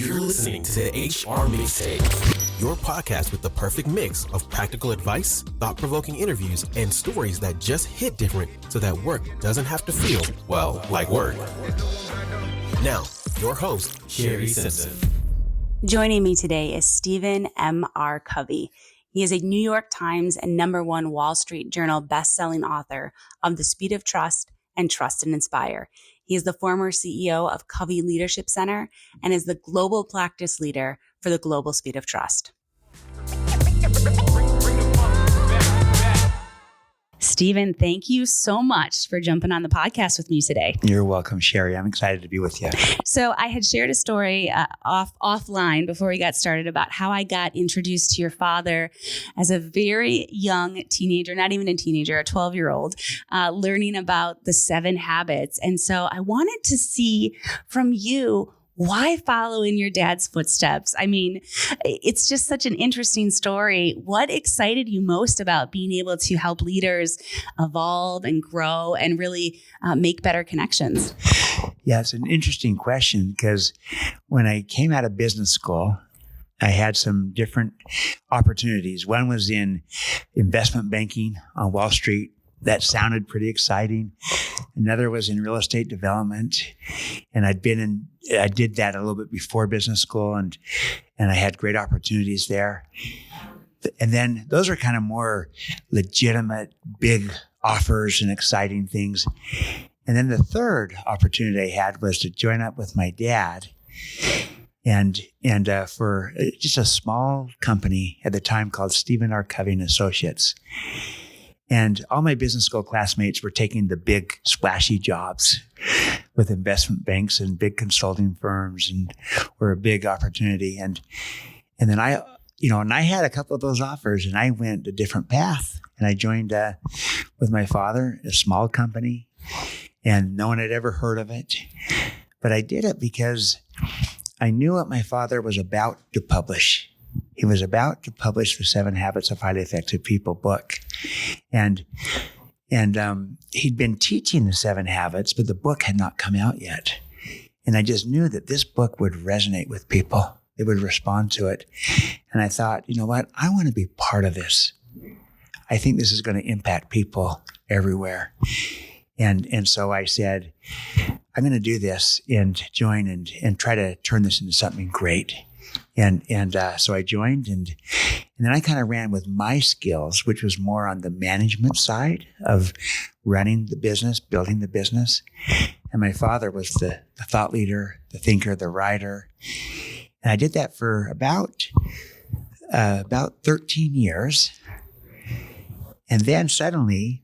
You're listening to the HR Mixtape, your podcast with the perfect mix of practical advice, thought-provoking interviews, and stories that just hit different so that work doesn't have to feel, well, like work. Now, your host, Shari Simpson. Joining me today is Stephen M.R. Covey. He is a New York Times and #1 Wall Street Journal bestselling author of The Speed of Trust and Trust and Inspire. He is the former CEO of Covey Leadership Center and is the global practice leader for the Global Speed of Trust. Stephen, thank you so much for jumping on the podcast with me today. You're welcome, Shari. I'm excited to be with you. So I had shared a story offline before we got started about how I got introduced to your father as a very young teenager, not even a teenager, a 12-year-old, learning about the 7 habits. And so I wanted to see from you, why follow in your dad's footsteps? I mean, it's just such an interesting story. What excited you most about being able to help leaders evolve and grow and really make better connections? Yeah, it's an interesting question because when I came out of business school, I had some different opportunities. One was in investment banking on Wall Street. That sounded pretty exciting. Another was in real estate development. And I did that a little bit before business school and I had great opportunities there. And then those are kind of more legitimate, big offers and exciting things. And then the third opportunity I had was to join up with my dad and for just a small company at the time called Stephen M.R. Covey and Associates. And all my business school classmates were taking the big splashy jobs with investment banks and big consulting firms and were a big opportunity. And then I had a couple of those offers and I went a different path and I joined with my father, a small company, and no one had ever heard of it. But I did it because I knew what my father was about to publish. He was about to publish the 7 Habits of Highly Effective People book. And he'd been teaching the 7 habits, but the book had not come out yet. And I just knew that this book would resonate with people. They would respond to it. And I thought, you know what? I want to be part of this. I think this is going to impact people everywhere. And so I said, I'm going to do this and join and try to turn this into something great. So I joined and then I kind of ran with my skills, which was more on the management side of running the business, building the business. And my father was the thought leader, the thinker, the writer. And I did that for about 13 years. And then suddenly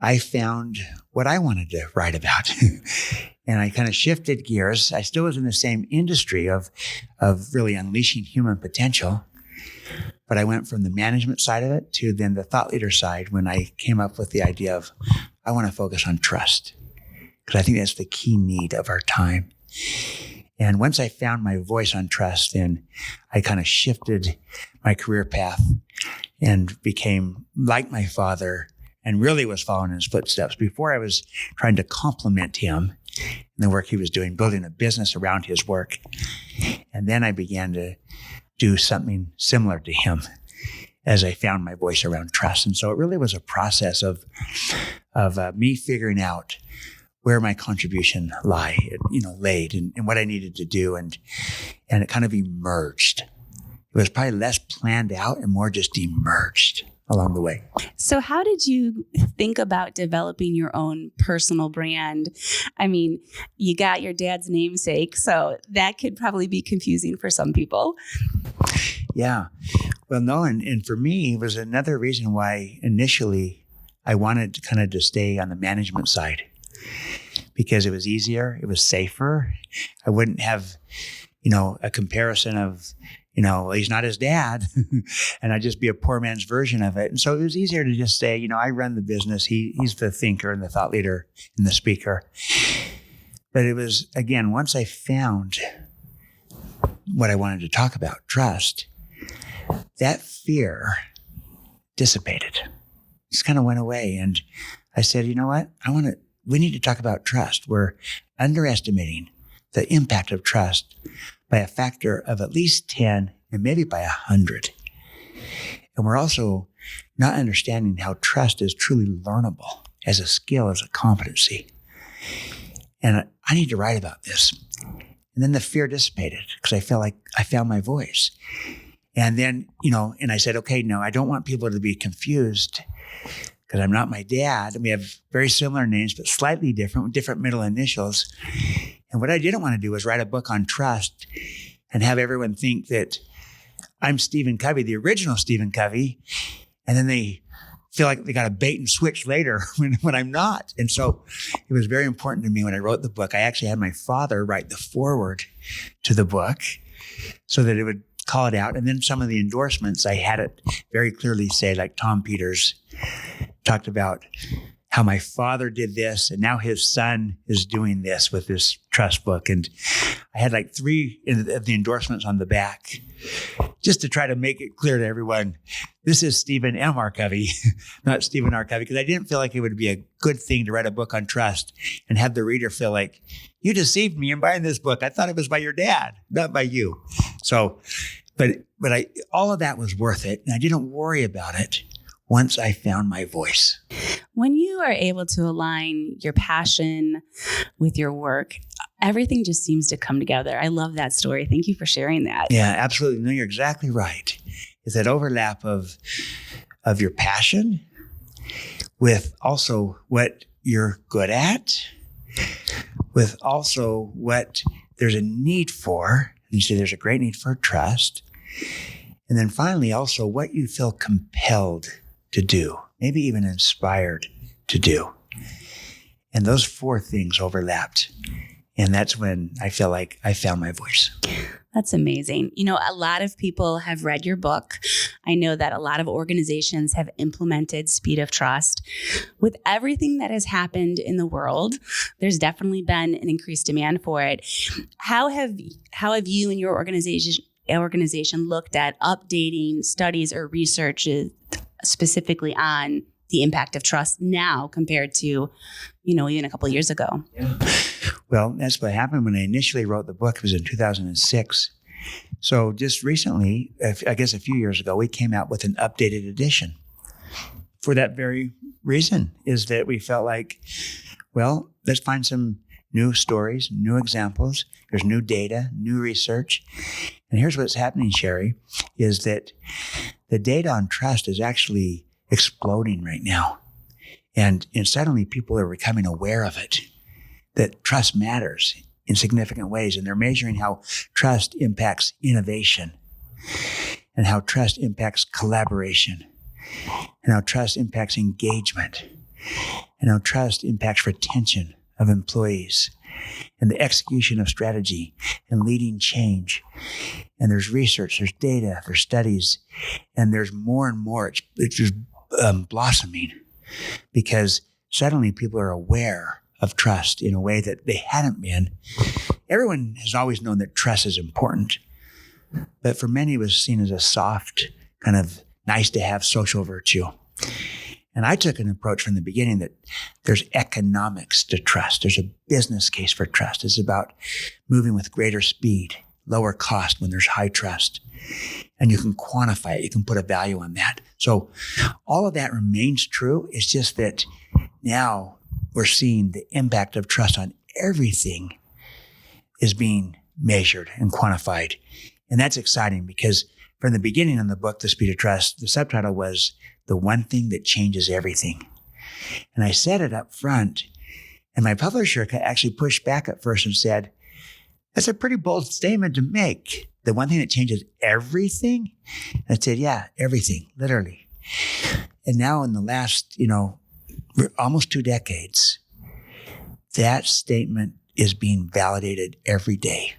I found what I wanted to write about. And I kind of shifted gears. I still was in the same industry of really unleashing human potential. But I went from the management side of it to then the thought leader side when I came up with the idea of, I want to focus on trust. Because I think that's the key need of our time. And once I found my voice on trust, then I kind of shifted my career path and became like my father and really was following in his footsteps. Before I was trying to complement him in the work he was doing, building a business around his work. And then I began to do something similar to him as I found my voice around trust. And so it really was a process of me figuring out where my contribution laid and what I needed to do. And it kind of emerged. It was probably less planned out and more just emerged along the way. So how did you think about developing your own personal brand? I mean, you got your dad's namesake, so that could probably be confusing for some people. Yeah. Well, no, and for me, it was another reason why initially I wanted to stay on the management side because it was easier, it was safer. I wouldn't have, a comparison of, he's not his dad, and I'd just be a poor man's version of it. And so it was easier to just say, I run the business. He's the thinker and the thought leader and the speaker. But it was, again, once I found what I wanted to talk about, trust, that fear dissipated. Just kind of went away. And I said, you know what? we need to talk about trust. We're underestimating the impact of trust by a factor of at least 10 and maybe by 100. And we're also not understanding how trust is truly learnable as a skill, as a competency. And I need to write about this. And then the fear dissipated because I felt like I found my voice. And then, and I said, okay, no, I don't want people to be confused because I'm not my dad. And we have very similar names, but slightly different, with different middle initials. And what I didn't want to do was write a book on trust and have everyone think that I'm Stephen Covey, the original Stephen Covey. And then they feel like they got a bait and switch later when I'm not. And so it was very important to me when I wrote the book. I actually had my father write the foreword to the book so that it would call it out. And then some of the endorsements, I had it very clearly say, like Tom Peters talked about how my father did this and now his son is doing this with this trust book. And I had like 3 of the endorsements on the back just to try to make it clear to everyone, this is Stephen M.R. Covey, not Stephen R. Covey, because I didn't feel like it would be a good thing to write a book on trust and have the reader feel like, you deceived me in buying this book. I thought it was by your dad, not by you. So, but all of that was worth it. And I didn't worry about it once I found my voice. When you are able to align your passion with your work, everything just seems to come together. I love that story. Thank you for sharing that. Yeah, absolutely. No, you're exactly right. It's that overlap of your passion with also what you're good at, with also what there's a need for. You see, there's a great need for trust. And then finally, also what you feel compelled to do, maybe even inspired to do. And those 4 things overlapped. And that's when I feel like I found my voice. That's amazing. A lot of people have read your book. I know that a lot of organizations have implemented Speed of Trust. With everything that has happened in the world, there's definitely been an increased demand for it. How have you and your organization looked at updating studies or research specifically on the impact of trust now compared to, even a couple of years ago? Yeah. Well, that's what happened when I initially wrote the book. It was in 2006. So just recently, I guess a few years ago, we came out with an updated edition. For that very reason, is that we felt like, well, let's find some new stories, new examples. There's new data, new research. And here's what's happening, Shari, is that the data on trust is actually exploding right now. And suddenly people are becoming aware of it, that trust matters in significant ways. And they're measuring how trust impacts innovation and how trust impacts collaboration and how trust impacts engagement and how trust impacts retention of employees and the execution of strategy and leading change. And there's research, there's data, there's studies, and there's more and more. It's just blossoming because suddenly people are aware of trust in a way that they hadn't been. Everyone has always known that trust is important, but for many it was seen as a soft, kind of nice to have social virtue. And I took an approach from the beginning that there's economics to trust. There's a business case for trust. It's about moving with greater speed, lower cost when there's high trust. And you can quantify it. You can put a value on that. So all of that remains true. It's just that now we're seeing the impact of trust on everything is being measured and quantified. And that's exciting because from the beginning of the book, The Speed of Trust, the subtitle was The One Thing That Changes Everything. And I said it up front, and my publisher actually pushed back at first and said, that's a pretty bold statement to make. The one thing that changes everything? And I said, yeah, everything, literally. And now in the last, almost 2 decades, that statement is being validated every day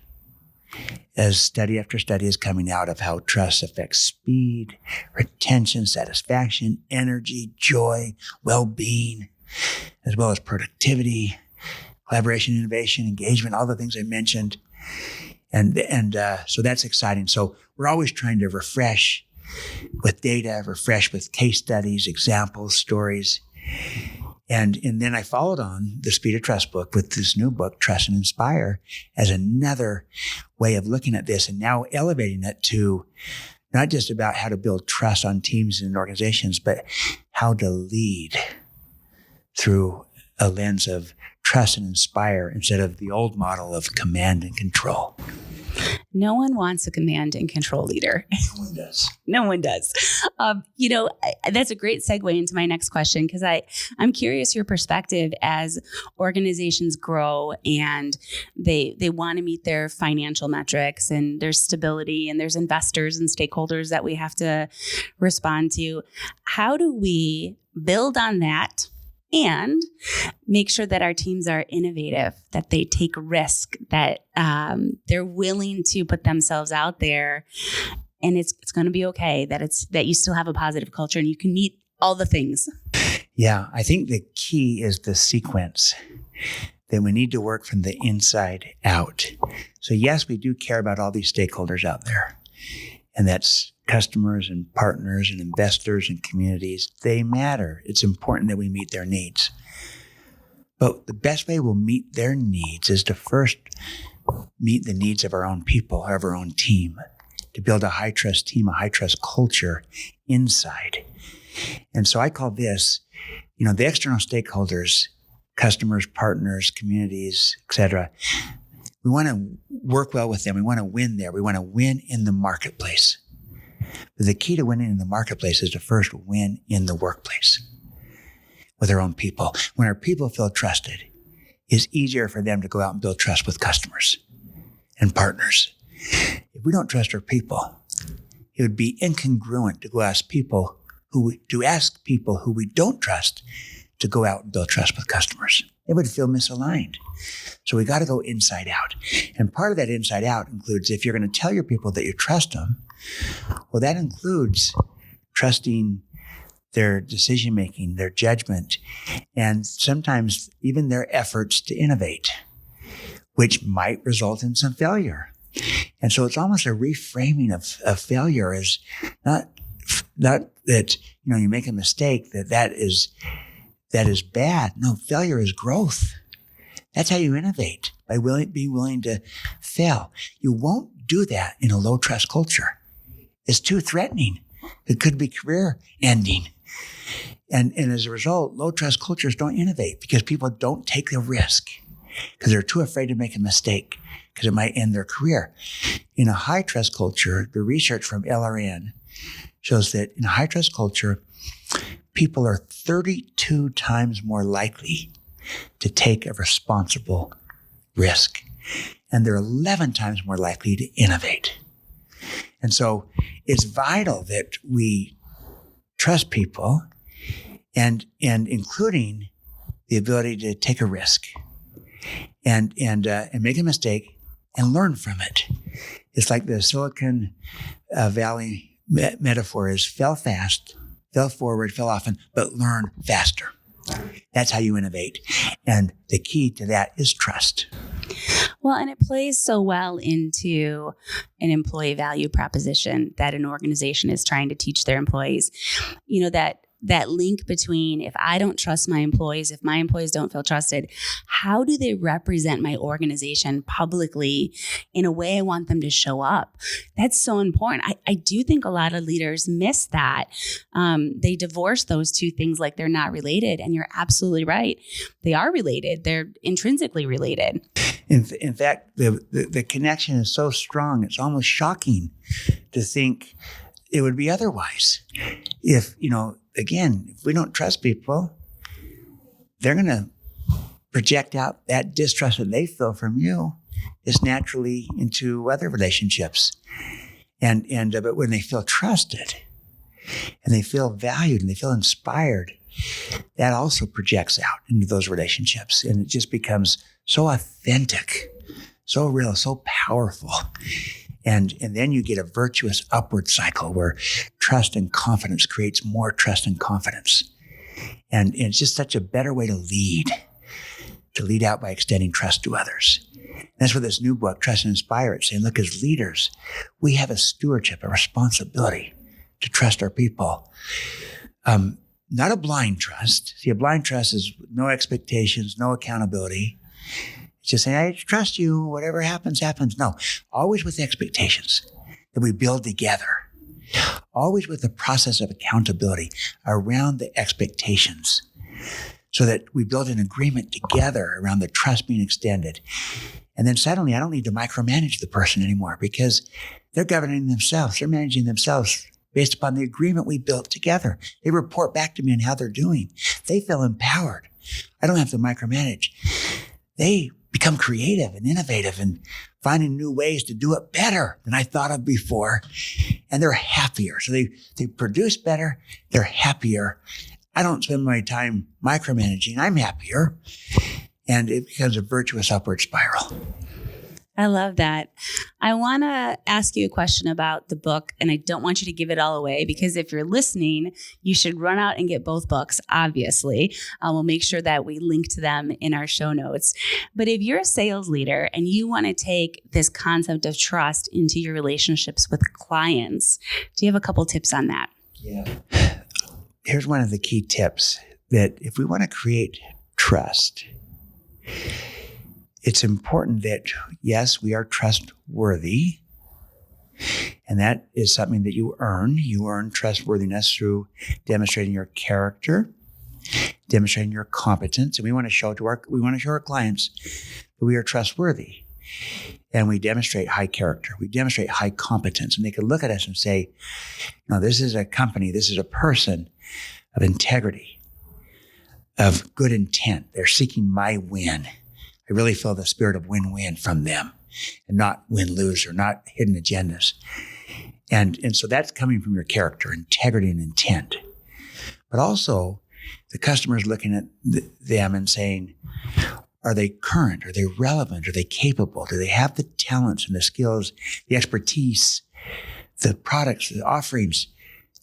as study after study is coming out of how trust affects speed, retention, satisfaction, energy, joy, well-being, as well as productivity, collaboration, innovation, engagement, all the things I mentioned. And so that's exciting. So we're always trying to refresh with data, refresh with case studies, examples, stories. And then I followed on the Speed of Trust book with this new book, Trust and Inspire, as another way of looking at this and now elevating it to not just about how to build trust on teams and organizations, but how to lead through a lens of trust and inspire instead of the old model of command and control. No one wants a command and control leader. No one does. No one does. That's a great segue into my next question, because I'm curious your perspective as organizations grow and they want to meet their financial metrics and there's stability and there's investors and stakeholders that we have to respond to. How do we build on that and make sure that our teams are innovative, that they take risk, that they're willing to put themselves out there, and it's going to be okay, that you still have a positive culture and you can meet all the things? Yeah, I think the key is the sequence, that we need to work from the inside out. So yes, we do care about all these stakeholders out there, and that's customers and partners and investors and communities. They matter. It's important that we meet their needs. But the best way we'll meet their needs is to first meet the needs of our own people, of our own team, to build a high trust team, a high trust culture inside. And so I call this, the external stakeholders, customers, partners, communities, et cetera. We want to work well with them. We want to win there. We want to win in the marketplace. But the key to winning in the marketplace is to first win in the workplace with our own people. When our people feel trusted, it's easier for them to go out and build trust with customers and partners. If we don't trust our people, it would be incongruent to ask people who we don't trust to go out and build trust with customers. It would feel misaligned. So we got to go inside out. And part of that inside out includes, if you're going to tell your people that you trust them, well, that includes trusting their decision-making, their judgment, and sometimes even their efforts to innovate, which might result in some failure. And so it's almost a reframing of failure as not that, you make a mistake, that is bad. No, failure is growth. That's how you innovate, by being willing to fail. You won't do that in a low trust culture. It's too threatening. It could be career ending. And as a result, low trust cultures don't innovate because people don't take the risk because they're too afraid to make a mistake because it might end their career. In a high trust culture, the research from LRN shows that in a high trust culture, people are 32 times more likely to take a responsible risk. And they're 11 times more likely to innovate. And so it's vital that we trust people and including the ability to take a risk and make a mistake and learn from it. It's like the Silicon Valley metaphor is fail fast, fail forward, fail often, but learn faster. That's how you innovate. And the key to that is trust. Well, and it plays so well into an employee value proposition that an organization is trying to teach their employees. That link between, if I don't trust my employees, if my employees don't feel trusted, how do they represent my organization publicly in a way I want them to show up? That's so important. I do think a lot of leaders miss that. They divorce those two things like they're not related. And you're absolutely right. They are related. They're intrinsically related. In fact, the connection is so strong, it's almost shocking to think it would be otherwise. If we don't trust people, they're going to project out that distrust that they feel from you is naturally into other relationships. But when they feel trusted and they feel valued and they feel inspired, that also projects out into those relationships. And it just becomes so authentic, so real, so powerful. And then you get a virtuous upward cycle where trust and confidence creates more trust and confidence. And it's just such a better way to lead out by extending trust to others. And that's what this new book, Trust and Inspire, it's saying, look, as leaders, we have a stewardship, a responsibility to trust our people. not a blind trust. See, a blind trust is no expectations, no accountability. It's just saying, I trust you, whatever happens, happens. No, always with expectations that we build together. Always with the process of accountability around the expectations so that we build an agreement together around the trust being extended. And then suddenly I don't need to micromanage the person anymore because they're governing themselves. They're managing themselves based upon the agreement we built together. They report back to me on how they're doing. They feel empowered. I don't have to micromanage. They become creative and innovative and finding new ways to do it better than I thought of before. And they're happier. So they produce better. They're happier. I don't spend my time micromanaging. I'm happier. And it becomes a virtuous upward spiral. I love that. I want to ask you a question about the book, and I don't want you to give it all away because if you're listening, you should run out and get both books, obviously. We'll make sure that we link to them in our show notes. But if you're a sales leader and you want to take this concept of trust into your relationships with clients, do you have a couple tips on that? Yeah. Here's one of the key tips that if we want to create trust, it's important that, yes, we are trustworthy. And that is something that you earn. You earn trustworthiness through demonstrating your character, demonstrating your competence. And we want to show our clients that we are trustworthy. And we demonstrate high character. We demonstrate high competence. And they can look at us and say, no, this is a company, this is a person of integrity, of good intent. They're seeking my win. I really feel the spirit of win-win from them and not win-lose or not hidden agendas. And so that's coming from your character, integrity, and intent. But also the customer is looking at them and saying, are they current? Are they relevant? Are they capable? Do they have the talents and the skills, the expertise, the products, the offerings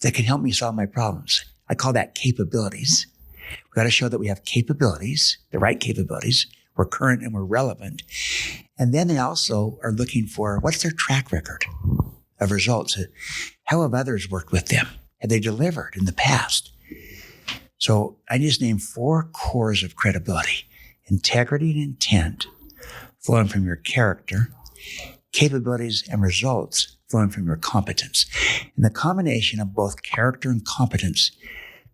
that can help me solve my problems? I call that capabilities. We've got to show that we have capabilities, the right capabilities. We're current and we're relevant. And then they also are looking for what's their track record of results? How have others worked with them? Have they delivered in the past? So I just named 4 cores of credibility: integrity and intent flowing from your character, capabilities and results flowing from your competence. And the combination of both character and competence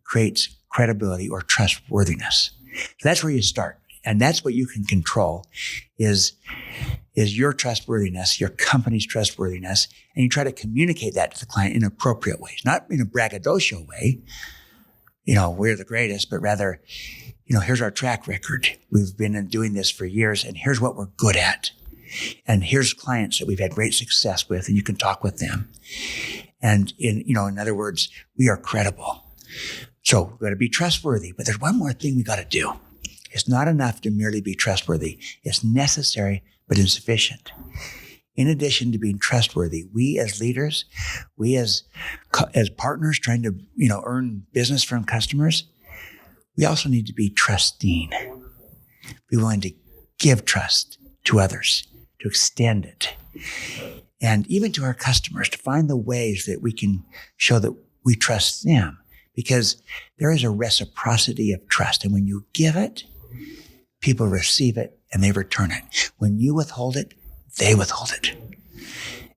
creates credibility or trustworthiness. So that's where you start. And that's what you can control is your trustworthiness, your company's trustworthiness. And you try to communicate that to the client in appropriate ways, not in a braggadocio way. We're the greatest, but rather, here's our track record. We've been doing this for years and here's what we're good at. And here's clients that we've had great success with and you can talk with them. And in other words, we are credible. So we've got to be trustworthy, but there's one more thing we got to do. It's not enough to merely be trustworthy. It's necessary, but insufficient. In addition to being trustworthy, we as leaders, we as partners trying to, earn business from customers, we also need to be trusting. Be willing to give trust to others, to extend it. And even to our customers, to find the ways that we can show that we trust them. Because there is a reciprocity of trust. And when you give it, people receive it and they return it. When you withhold it, they withhold it.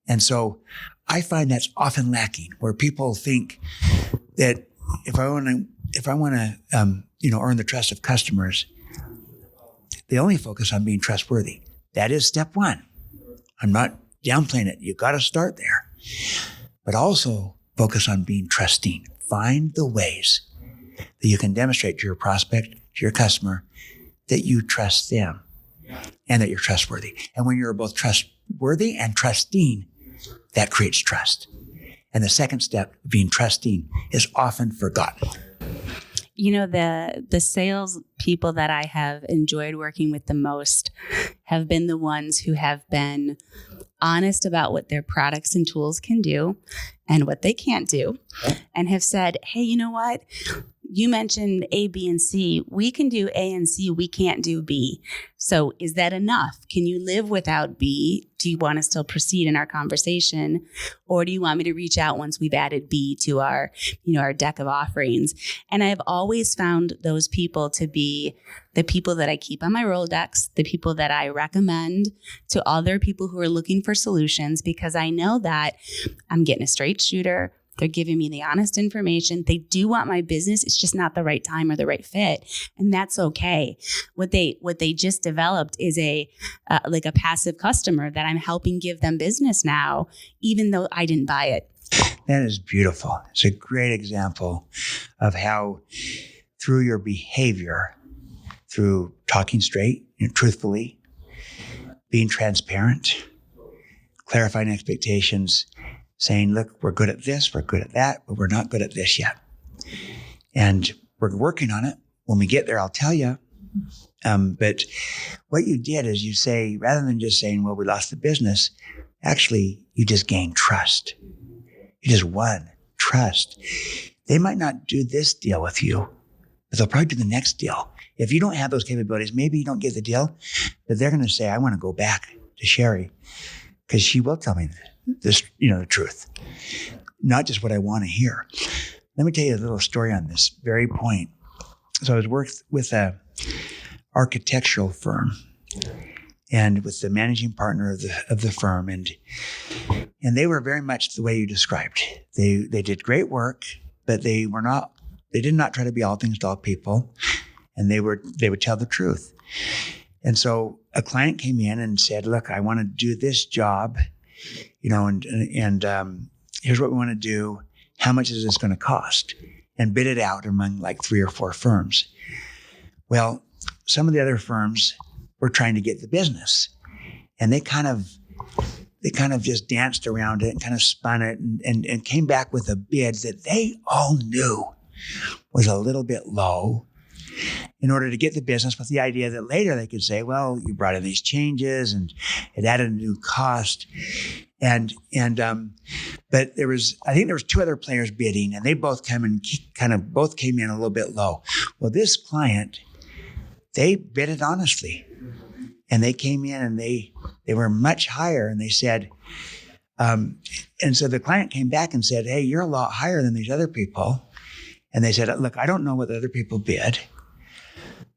And so I find that's often lacking, where people think that if I want to earn the trust of customers, they only focus on being trustworthy. That is step 1. I'm not downplaying it. You got to start there. But also focus on being trusting. Find the ways that you can demonstrate to your prospect, to your customer, that you trust them and that you're trustworthy. And when you're both trustworthy and trusting, that creates trust. And the second step, being trusting, is often forgotten. The sales people that I have enjoyed working with the most have been the ones who have been honest about what their products and tools can do and what they can't do, and have said, hey, you know what? you mentioned A, B, and C. We can do A and C. We can't do B. So is that enough? Can you live without B? Do you want to still proceed in our conversation? Or do you want me to reach out once we've added B to our, our deck of offerings? And I've always found those people to be the people that I keep on my Rolodex, the people that I recommend to other people who are looking for solutions, because I know that I'm getting a straight shooter. They're giving me the honest information. They do want my business. It's just not the right time or the right fit. And that's okay. What they just developed is like a passive customer that I'm helping give them business now, even though I didn't buy it. That is beautiful. It's a great example of how through your behavior, through talking straight, truthfully, being transparent, clarifying expectations, saying, look, we're good at this, we're good at that, but we're not good at this yet. And we're working on it. When we get there, I'll tell you. But what you did is you say, rather than just saying, well, we lost the business, actually, you just gained trust. You just won trust. They might not do this deal with you, but they'll probably do the next deal. If you don't have those capabilities, maybe you don't get the deal, but they're going to say, I want to go back to Shari because she will tell me this, the truth, not just what I want to hear. Let me tell you a little story on this very point. So I was working with a architectural firm and with the managing partner of the firm, and they were very much the way you described. They did great work, but they did not try to be all things to all people, and they would tell the truth. And so a client came in and said, look, I want to do this job, and here's what we want to do. How much is this going to cost? And bid it out among like 3 or 4 firms. Well, some of the other firms were trying to get the business, and they kind of just danced around it and kind of spun it and came back with a bid that they all knew was a little bit low in order to get the business, with the idea that later they could say, well, you brought in these changes and it added a new cost. But I think there was 2 other players bidding, and they both came in a little bit low. Well, this client, they bid it honestly, and they came in and they were much higher, and they said, and so the client came back and said, hey, you're a lot higher than these other people. And they said, look, I don't know what the other people bid,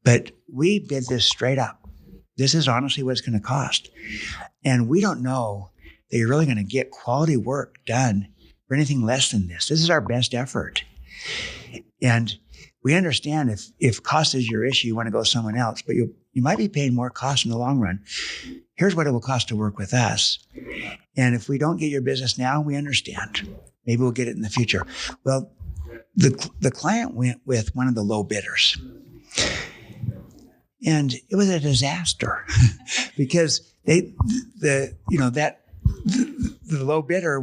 but we bid this straight up. This is honestly what it's going to cost. And we don't know that you're really going to get quality work done for anything less than this. This is our best effort. And we understand if cost is your issue, you want to go someone else, but you might be paying more cost in the long run. Here's what it will cost to work with us. And if we don't get your business now, we understand. Maybe we'll get it in the future. Well, the client went with one of the low bidders. And it was a disaster because the low bidder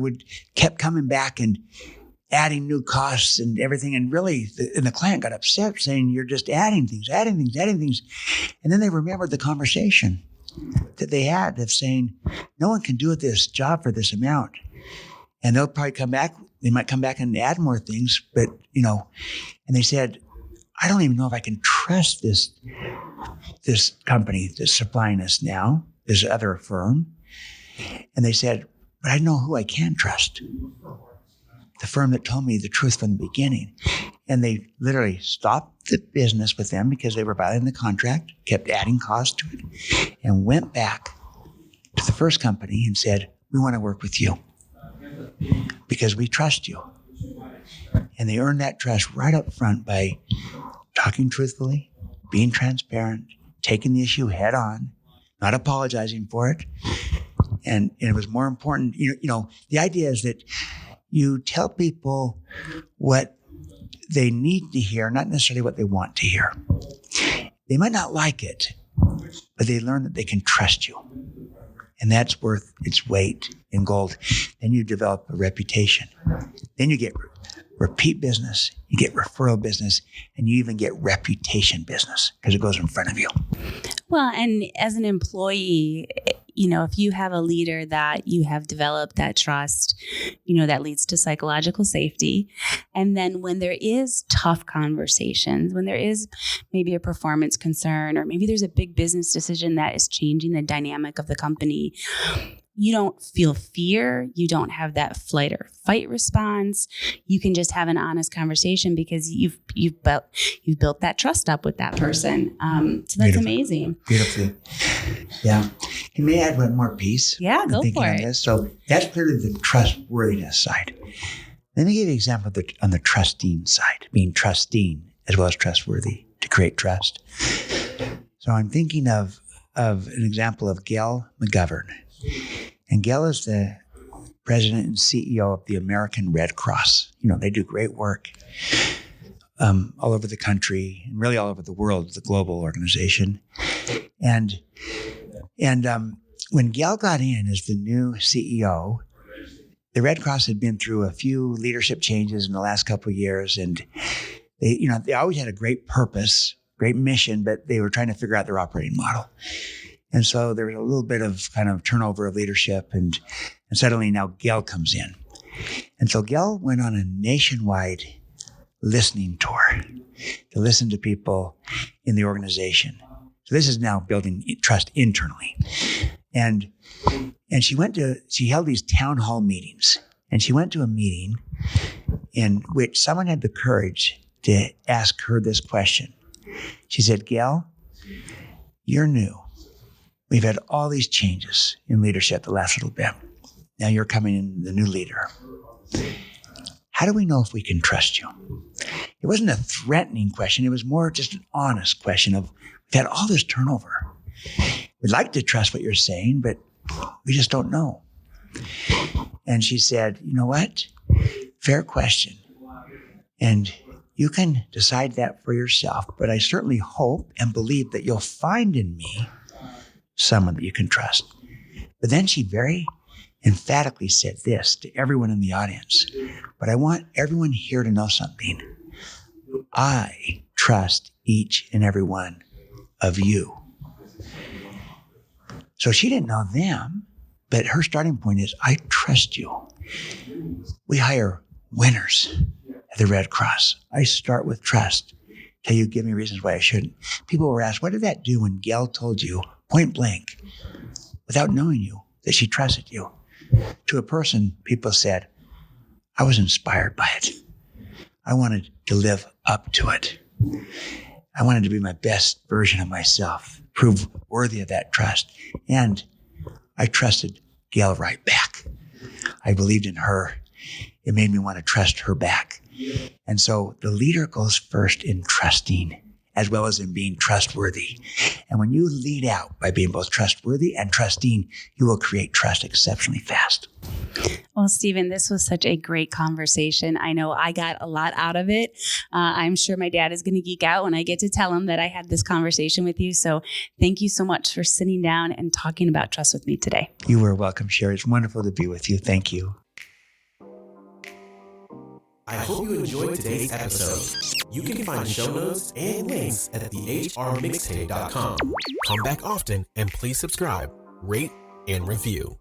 kept coming back and adding new costs and everything. And really, the client got upset saying, you're just adding things. And then they remembered the conversation that they had of saying, no one can do this job for this amount. And they'll probably come back. They might come back and add more things, but, and they said, I don't even know if I can trust this company that's supplying us now, this other firm. And they said, but I know who I can trust. The firm that told me the truth from the beginning. And they literally stopped the business with them because they were violating the contract, kept adding costs to it, and went back to the first company and said, we want to work with you because we trust you. And they earned that trust right up front by talking truthfully, being transparent, taking the issue head on, not apologizing for it. And it was more important, the idea is that you tell people what they need to hear, not necessarily what they want to hear. They might not like it, but they learn that they can trust you. And that's worth its weight in gold. Then you develop a reputation. Then you get repeat business, you get referral business, and you even get reputation business because it goes in front of you. Well, and as an employee, if you have a leader that you have developed that trust, that leads to psychological safety. And then when there is tough conversations, when there is maybe a performance concern, or maybe there's a big business decision that is changing the dynamic of the company, you don't feel fear. You don't have that flight or fight response. You can just have an honest conversation because you've built that trust up with that person. So that's amazing. Beautifully. Yeah. You may add one more piece. Yeah, go for it. So that's clearly the trustworthiness side. Let me give you an example on the trusting side, being trusting as well as trustworthy to create trust. So I'm thinking of an example of Gail McGovern. And Gail is the president and CEO of the American Red Cross. They do great work all over the country and really all over the world. It's a global organization. And when Gail got in as the new CEO, the Red Cross had been through a few leadership changes in the last couple of years. And they always had a great purpose, great mission, but they were trying to figure out their operating model. And so there was a little bit of kind of turnover of leadership, and suddenly now Gail comes in. And so Gail went on a nationwide listening tour to listen to people in the organization. So this is now building trust internally. And she held these town hall meetings, and she went to a meeting in which someone had the courage to ask her this question. She said, "Gail, you're new. We've had all these changes in leadership the last little bit. Now you're coming in, the new leader. How do we know if we can trust you?" It wasn't a threatening question. It was more just an honest question of, we've had all this turnover. We'd like to trust what you're saying, but we just don't know. And she said, "You know what? Fair question. And you can decide that for yourself, but I certainly hope and believe that you'll find in me someone that you can trust." But then she very emphatically said this to everyone in the audience, "But I want everyone here to know something. I trust each and every one of you." So she didn't know them, but her starting point is, I trust you. We hire winners at the Red Cross. I start with trust till you give me reasons why I shouldn't. People were asked, what did that do when Gail told you point blank, without knowing you, that she trusted you? To a person, people said, I was inspired by it. I wanted to live up to it. I wanted to be my best version of myself, prove worthy of that trust. And I trusted Gail right back. I believed in her. It made me want to trust her back. And so the leader goes first in trusting as well as in being trustworthy. And when you lead out by being both trustworthy and trusting, you will create trust exceptionally fast. Well, Stephen, this was such a great conversation. I know I got a lot out of it. I'm sure my dad is going to geek out when I get to tell him that I had this conversation with you. So thank you so much for sitting down and talking about trust with me today. You were welcome, Shari. It's wonderful to be with you. Thank you. I hope you enjoyed today's episode. You can find show notes and links at thehrmixtape.com. Come back often and please subscribe, rate, and review.